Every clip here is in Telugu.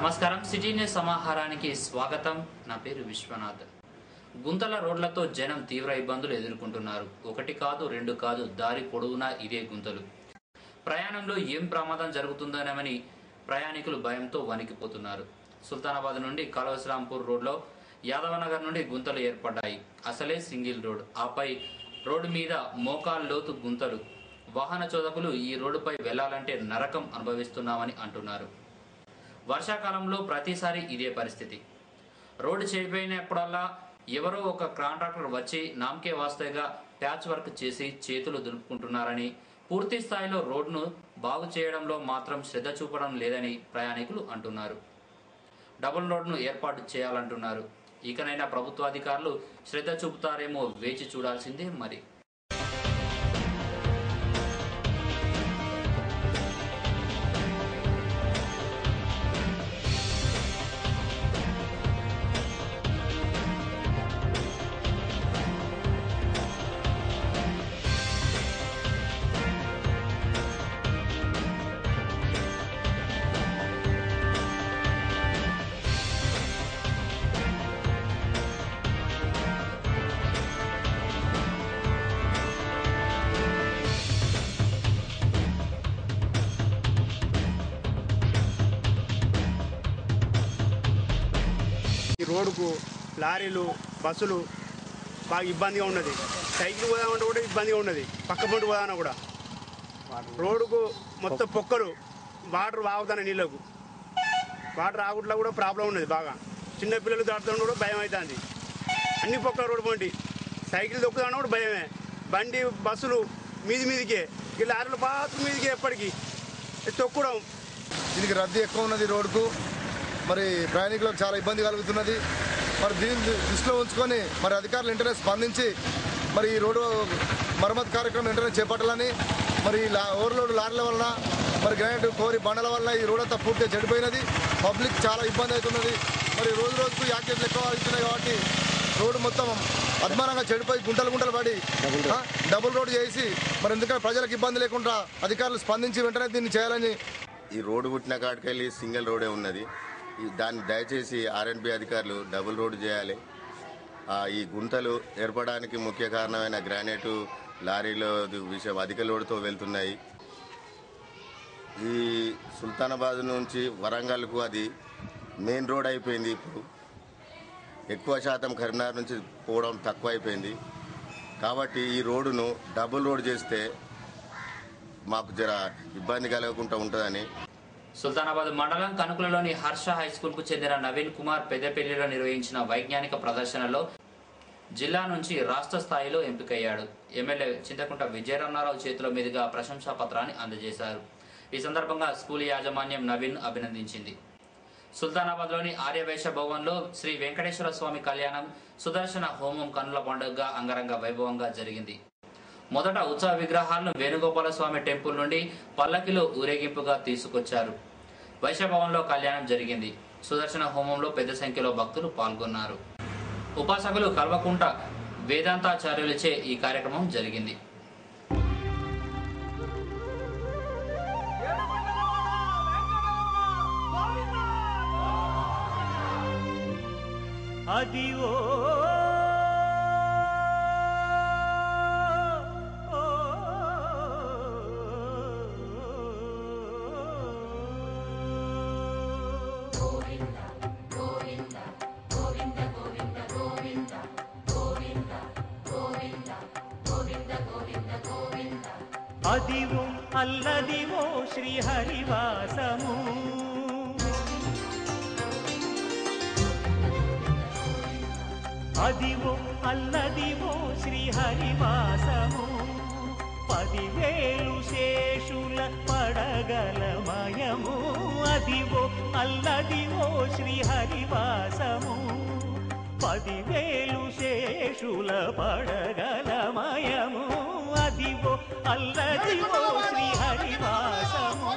నమస్కారం సిటీ న్యూస్ సమాహారానికి స్వాగతం. నా పేరు విశ్వనాథ్. గుంతల రోడ్లతో జనం తీవ్ర ఇబ్బందులు ఎదుర్కొంటున్నారు. ఒకటి కాదు రెండు కాదు, దారి పొడవునా ఇదే గుంతలు. ప్రయాణంలో ఏం ప్రమాదం జరుగుతుందోనని ప్రయాణికులు భయంతో వణికిపోతున్నారు. సుల్తానాబాద్ నుండి కాళవశ్రాంపూర్ రోడ్లో యాదవనగర్ నుండి గుంతలు ఏర్పడ్డాయి. అసలే సింగిల్ రోడ్, ఆపై రోడ్డు మీద మోకాలు లోతు గుంతలు. వాహన చోదకులు ఈ రోడ్డుపై వెళ్లాలంటే నరకం అనుభవిస్తున్నామని అంటున్నారు. వర్షాకాలంలో ప్రతిసారి ఇదే పరిస్థితి. రోడ్డు చేయిపోయినప్పుడల్లా ఎవరో ఒక కాంట్రాక్టర్ వచ్చి నామకే వాస్తేగా ప్యాచ్ వర్క్ చేసి చేతులు దులుపుకుంటున్నారని, పూర్తి స్థాయిలో రోడ్డును బాగు చేయడంలో మాత్రం శ్రద్ధ చూపడం లేదని ప్రయాణికులు అంటున్నారు. డబుల్ రోడ్ను ఏర్పాటు చేయాలంటున్నారు. ఇకనైనా ప్రభుత్వాధికారులు శ్రద్ధ చూపుతారేమో వేచి చూడాల్సిందే. మరి ఈ రోడ్డుకు లారీలు బస్సులు బాగా ఇబ్బందిగా ఉన్నది. సైకిల్ పోదామంటే కూడా ఇబ్బందిగా ఉన్నది. పక్క పొంటి పోదామన్నా కూడా రోడ్డుకు మొత్తం పొక్కలు, వాటర్ వాగుతాయి. నీళ్ళకు వాటర్ ఆగుట్లా కూడా ప్రాబ్లం ఉన్నది బాగా. చిన్నపిల్లలు దాటుతాను కూడా భయం అవుతుంది. అన్ని పొక్కల రోడ్డు పొంటి సైకిల్ దొక్కుతామన్నా కూడా భయమే. బండి బస్సులు మీదికే, ఈ లారీలు బాత్రూమ్ మీదికి ఎప్పటికీ తొక్కడం. దీనికి రద్దీ ఎక్కువ ఉన్నది రోడ్డుకు. మరి ప్రయాణికులకు చాలా ఇబ్బంది కలుగుతున్నది. మరి దీన్ని దృష్టిలో ఉంచుకొని మరి అధికారులు వెంటనే స్పందించి మరి ఈ రోడ్డు మరమ్మతు కార్యక్రమం వెంటనే చేపట్టాలని, మరి ఓవర్లోడ్ లారీల వలన, మరి గ్రానైట్ కోరి బండల వల్ల ఈ రోడ్ అంతా పూర్తిగా చెడిపోయినది. పబ్లిక్ చాలా ఇబ్బంది అవుతున్నది. మరి రోజు రోజుకు యాక్సిడెంట్లు ఎక్కువ అవుతున్నాయి కాబట్టి రోడ్డు మొత్తం అద్మానంగా చెడిపోయి గుంటలు పడి డబుల్ రోడ్ చేసి మరి ఎందుకంటే ప్రజలకు ఇబ్బంది లేకుండా అధికారులు స్పందించి వెంటనే దీన్ని చేయాలని. ఈ రోడ్డు పుట్టిన కాడికెళ్ళి సింగిల్ రోడే ఉన్నది. దాన్ని దయచేసి ఆర్ఎండ్బి అధికారులు డబుల్ రోడ్డు చేయాలి. ఈ గుంతలు ఏర్పడడానికి ముఖ్య కారణమైన గ్రానైటు లారీలో విషయం అధిక లోడుతో వెళ్తున్నాయి. ఈ సుల్తానాబాద్ నుంచి వరంగల్కు అది మెయిన్ రోడ్ అయిపోయింది. ఇప్పుడు ఎక్కువ శాతం కరీంనగర్ నుంచి పోవడం తక్కువ అయిపోయింది. కాబట్టి ఈ రోడ్డును డబుల్ రోడ్ చేస్తే మాకు జర ఇబ్బంది కలగకుండా ఉంటుందని. సుల్తానాబాద్ మండలం కనుకులలోని హర్ష హై స్కూల్ కు చెందిన నవీన్ కుమార్ పెద్దపల్లిలో నిర్వహించిన వైజ్ఞానిక ప్రదర్శనలో జిల్లా నుంచి రాష్ట్ర స్థాయిలో ఎంపికయ్యాడు. ఎమ్మెల్యే చింతకుంట విజయరమణారావు చేతుల మీదుగా ప్రశంసా పత్రాన్ని అందజేశారు. ఈ సందర్భంగా స్కూల్ యాజమాన్యం నవీన్ అభినందించింది. సుల్తానాబాద్ లోని ఆర్యవైశ్య భవన్లో శ్రీ వెంకటేశ్వర స్వామి కళ్యాణం, సుదర్శన హోమం కన్నుల పండుగగా అంగరంగ వైభవంగా జరిగింది. మొదట ఉత్సవ విగ్రహాలను వేణుగోపాల స్వామి టెంపుల్ నుండి పల్లకిలో ఊరేగింపుగా తీసుకొచ్చారు. వైశ్యభవన్లో కళ్యాణం జరిగింది. సుదర్శన హోమంలో పెద్ద సంఖ్యలో భక్తులు పాల్గొన్నారు. ఉపాసకులు కల్వకుంట వేదాంతాచార్యులచే ఈ కార్యక్రమం జరిగింది. అదివో అల్లదివో శ్రీహరివాసము, అదివో అల్లదివో శ్రీహరివాసము, 10,000 శేషుల పడగలమయము. అదివో అల్లదివో శ్రీహరివాసము, 10,000 శేషుల పడగలమయము. అదివో అల్లదివో శ్రీహరివాసము.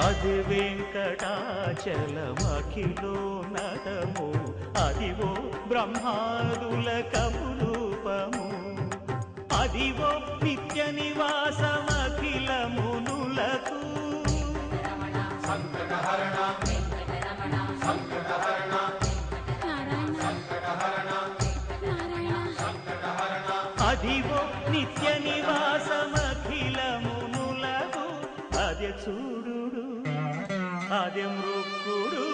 అది వెంకటాచలమఖిలో నటము అదివో బ్రహ్మాదుల కపురూపము అదివో నిత్య నివాసమఖిల మునులకు సంకటహరణ సంకటహరణ అదివో నిత్య నివాసమఖిల మునులకు అదే చూడు అదే మృక్కుడు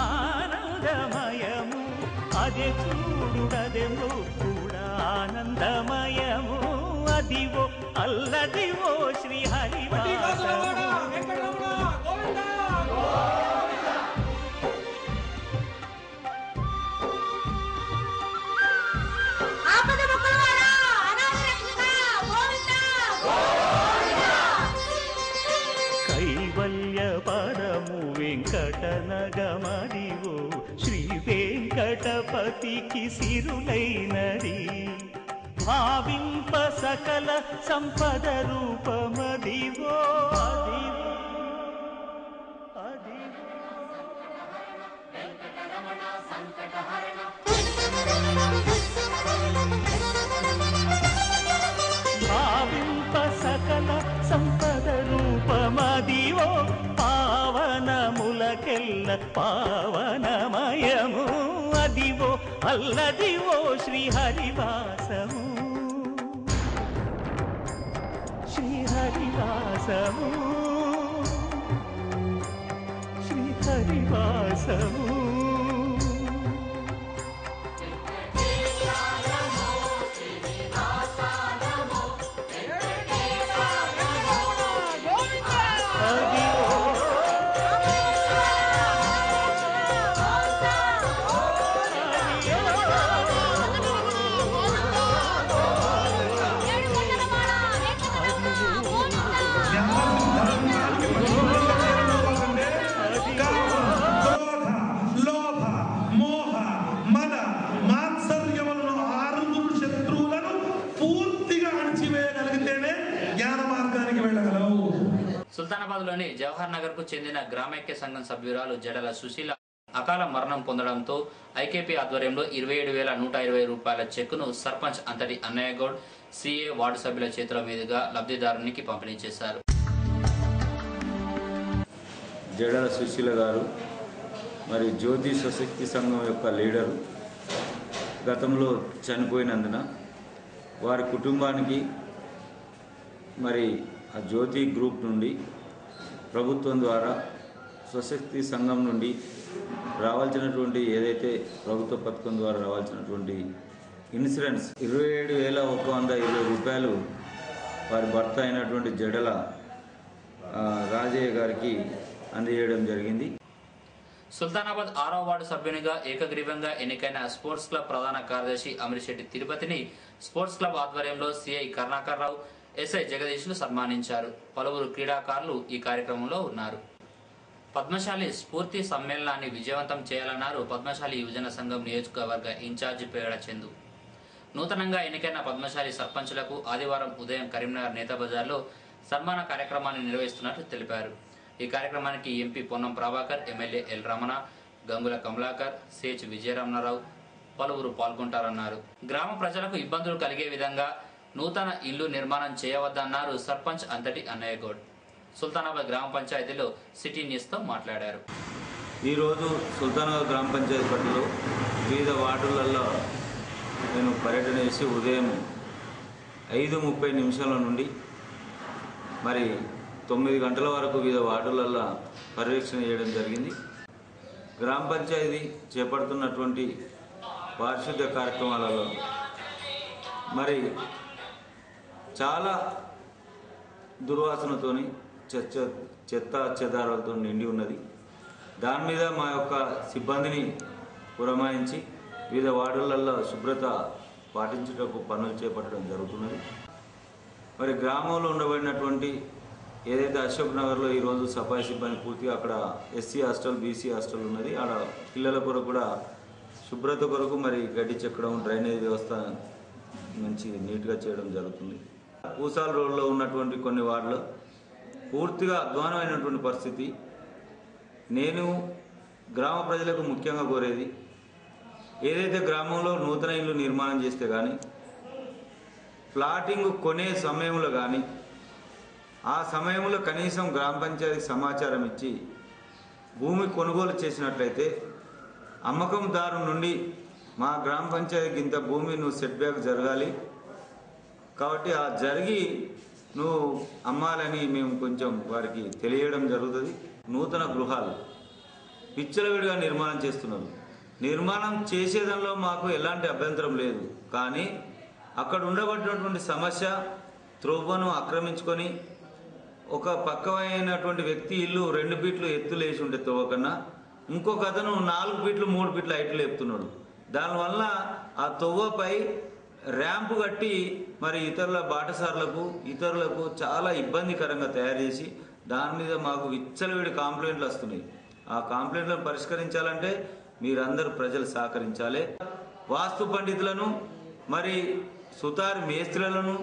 ఆనందమయము అదే చూడు అదే మృక్కుడు ఆనందమయము అదివో అల్లదివో శ్రీహరివాసము కైవల్య పరము వెంకటనగమదివో శ్రీ వెంకటపతికి సిరులైనది భావింప సకల సంపద రూపమదివో అదివో అదివో భావింప సకల సంపద రూపమదివో పావనములకెల్ల పావనమయము అదివో అల్లదివో శ్రీహరివాసము శ్రీహరివాసము శ్రీహరివాసము సుల్తానాబాద్లోని జవహర్ నగర్ కు చెందిన గ్రామైక్య సంఘం సభ్యురాలు జడల సుశీల అకాల మరణం పొందడంతో ఐకేపీ ఆధ్వర్యంలో 27,120 రూపాయల చెక్కును సర్పంచ్ అంతటి అన్నయ్య గౌడ్ సిఏ వార్డు సభ్యుల చేతుల మీదుగా లబ్ధిదారునికి పంపిణీ చేశారు. జడల సుశీల గారు మరి జ్యోతి స్వశక్తి సంఘం యొక్క లీడరు గతంలో చనిపోయినందున వారి కుటుంబానికి మరి ఆ జ్యోతి గ్రూప్ నుండి ప్రభుత్వం ద్వారా స్వశక్తి సంఘం నుండి రావాల్సినటువంటి ఏదైతే ప్రభుత్వ పథకం ద్వారా రావాల్సినటువంటి ఇన్సూరెన్స్ 27,120 రూపాయలు వారి భర్త అయినటువంటి జడల రాజయ్య గారికి అందజేయడం జరిగింది. సుల్తానాబాద్ 6వ వార్డు సభ్యునిగా ఏకగ్రీవంగా ఎన్నికైన స్పోర్ట్స్ క్లబ్ ప్రధాన కార్యదర్శి అమిరిశెట్టి తిరుపతిని స్పోర్ట్స్ క్లబ్ ఆధ్వర్యంలో సిఐ కరుణాకర్ రావు, ఎస్ఐ జగదీష్లు సన్మానించారు. పలువురు క్రీడాకారులు ఈ కార్యక్రమంలో ఉన్నారు. పద్మశాలి స్ఫూర్తి సమ్మేళనాన్ని విజయవంతం చేయాలన్నారు పద్మశాలి యువజన సంఘం నియోజకవర్గ ఇన్ఛార్జి పేగడ చందు. నూతనంగా ఎన్నికైన పద్మశాలి సర్పంచులకు ఆదివారం ఉదయం కరీంనగర్ నేత బజార్లో సన్మాన కార్యక్రమాన్ని నిర్వహిస్తున్నట్లు తెలిపారు. ఈ కార్యక్రమానికి MP Ponnam Prabhakar, MLA L Ramana, Gangula Kamalakar, CH Vijaya Ramana Rao పలువురు పాల్గొంటారన్నారు. గ్రామ ప్రజలకు ఇబ్బందులు కలిగే విధంగా నూతన ఇల్లు నిర్మాణం చేయవద్దన్నారు సర్పంచ్ అంతటి అన్నయ్య గౌడ్. సుల్తానాబాద్ గ్రామ పంచాయతీలో సిటీ న్యూస్తో మాట్లాడారు. ఈరోజు సుల్తానాబాద్ గ్రామ పంచాయతీ పరిధిలో వివిధ వార్డులలో నేను పర్యటన చేసి ఉదయం 5:30 నుండి మరి 9 గంటల వరకు వివిధ వార్డులలో పర్యవేక్షణ చేయడం జరిగింది. గ్రామ పంచాయతీ చేపడుతున్నటువంటి పారిశుద్ధ్య కార్యక్రమాలలో మరి చాలా దుర్వాసనతోని చెత్త చెదారాలతో నిండి ఉన్నది. దాని మీద మా యొక్క సిబ్బందిని పురమాయించి వివిధ వార్డులలో శుభ్రత పాటించుటకు పనులు చేపట్టడం జరుగుతున్నది. మరి గ్రామంలో ఉండబడినటువంటి ఏదైతే అశోక్ నగర్లో ఈరోజు సఫాయి సిబ్బంది పూర్తిగా అక్కడ ఎస్సీ హాస్టల్, బీసీ హాస్టల్ ఉన్నది. ఆడ పిల్లల కొరకు కూడా శుభ్రత కొరకు మరి గడ్డి చెక్కడం, డ్రైనేజ్ వ్యవస్థ మంచి నీట్గా చేయడం జరుగుతుంది. పూసాల రోడ్లో ఉన్నటువంటి కొన్ని వార్డులు పూర్తిగా అధ్వానమైనటువంటి పరిస్థితి. నేను గ్రామ ప్రజలకు ముఖ్యంగా కోరేది, ఏదైతే గ్రామంలో నూతన ఇల్లు నిర్మాణం చేస్తే కానీ, ప్లాటింగ్ కొనే సమయంలో కానీ, ఆ సమయంలో కనీసం గ్రామ పంచాయతీకి సమాచారం ఇచ్చి భూమి కొనుగోలు చేసినట్లయితే అమ్మకందారు నుండి మా గ్రామ పంచాయతీకి ఇంత భూమి నువ్వు సెట్ బ్యాక్ జరగాలి కాబట్టి ఆ జరిగి నువ్వు అమ్మాలని మేము కొంచెం వారికి తెలియడం జరుగుతుంది. నూతన గృహాలు విచ్చలవిడిగా నిర్మాణం చేస్తున్నారు. నిర్మాణం చేసేదానిలో మాకు ఎలాంటి అభ్యంతరం లేదు, కానీ అక్కడ ఉండబడినటువంటి సమస్య త్రోవను ఆక్రమించుకొని ఒక పక్కమైనటువంటి వ్యక్తి ఇల్లు 2 ఫీట్లు ఎత్తులు వేసి ఉండే త్రోవ కన్నా ఇంకొక అతను 4 ఫీట్లు 3 ఫీట్లు హైట్లు లేపుతున్నాడు. దానివల్ల ఆ తొవ్వపై ర్యాంపు కట్టి మరి ఇతరుల బాటసార్లకు ఇతరులకు చాలా ఇబ్బందికరంగా తయారు చేసి దాని మీద మాకు విచ్చలవిడి కంప్లైంట్లు వస్తున్నాయి. ఆ కంప్లైంట్లను పరిష్కరించాలంటే మీరందరూ ప్రజలు సహకరించాలి. వాస్తు పండితులను మరి సుతారి మేస్త్రులను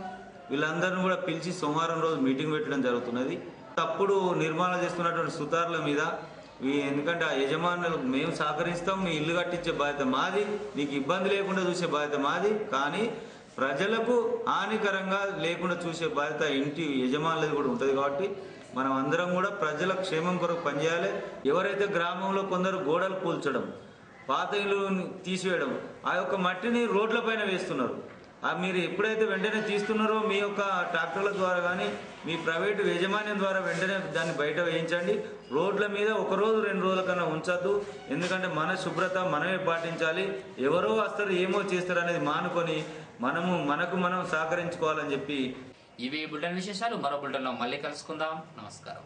వీళ్ళందరినీ కూడా పిలిచి సోమవారం రోజు మీటింగ్ పెట్టడం జరుగుతున్నది. తప్పుడు నిర్మాణం చేస్తున్నటువంటి సుతారుల మీద ఎందుకంటే ఆ యజమానులకు మేము సహకరిస్తాం, మీ ఇల్లు కట్టించే బాధ్యత మాది, నీకు ఇబ్బంది లేకుండా చూసే బాధ్యత మాది, కానీ ప్రజలకు హానికరంగా లేకుండా చూసే బాధ్యత ఇంటి యజమానులది కూడా ఉంటుంది. కాబట్టి మనం అందరం కూడా ప్రజల క్షేమం కొరకు పనిచేయాలి. ఎవరైతే గ్రామంలో కొందరు గోడలు కూల్చడం, పాత ఇల్లు తీసివేయడం, ఆ యొక్క మట్టిని రోడ్లపైన వేస్తున్నారు. మీరు ఎప్పుడైతే వెంటనే తీస్తున్నారో మీ యొక్క ట్రాక్టర్ల ద్వారా కానీ మీ ప్రైవేటు యాజమాన్యం ద్వారా వెంటనే దాన్ని బయట వేయించండి. రోడ్ల మీద 1 రోజు 2 రోజుల కన్నా ఉంచద్దు. ఎందుకంటే మన శుభ్రత మనమే పాటించాలి. ఎవరో వస్తారు ఏమో చేస్తారు అనేది మానుకొని మనకు మనం సహకరించుకోవాలని చెప్పి ఇవి బులెటిన్ విశేషాలు. మరో బులెటిన్లో మళ్ళీ కలుసుకుందాం. నమస్కారం.